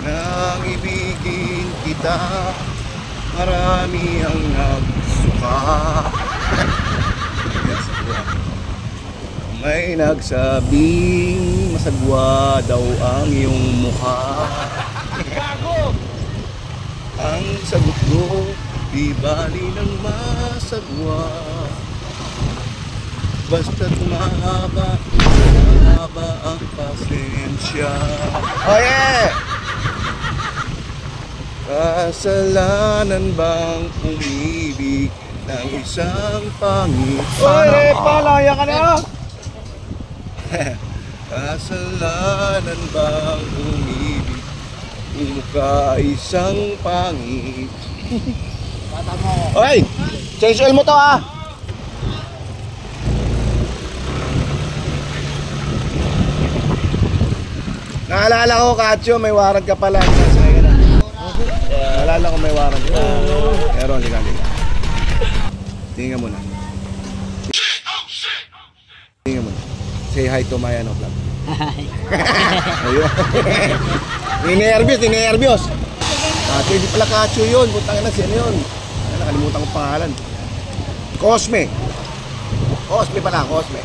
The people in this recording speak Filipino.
nang ibigin kita, marami ang nagsuka. Yes, may nagsabing masagwa daw ang iyong mukha. Ang sagot ko, di bali ng masagwa, basta't mahaba ang pasensya. Oh yeah! Kasalanan bang umibig ng isang pangit? Oy, palaya ka na! Kasalanan bang umibig ka isang pangit? Bata mo. Oy! Change oil mo to ah! Naalala ko, Katyo, may warrant ka pala. Sasakay ka na. Naalala ko may warrant ka. Meron, liga. Tingnan mo na. Tingnan mo na. Say hi to my vlog. Ayun. Ninervyos. Katyo, hindi pala Katyo yun. Putang ina, sino yun? Nakalimutan ko pangalan. Cosme pala, Cosme.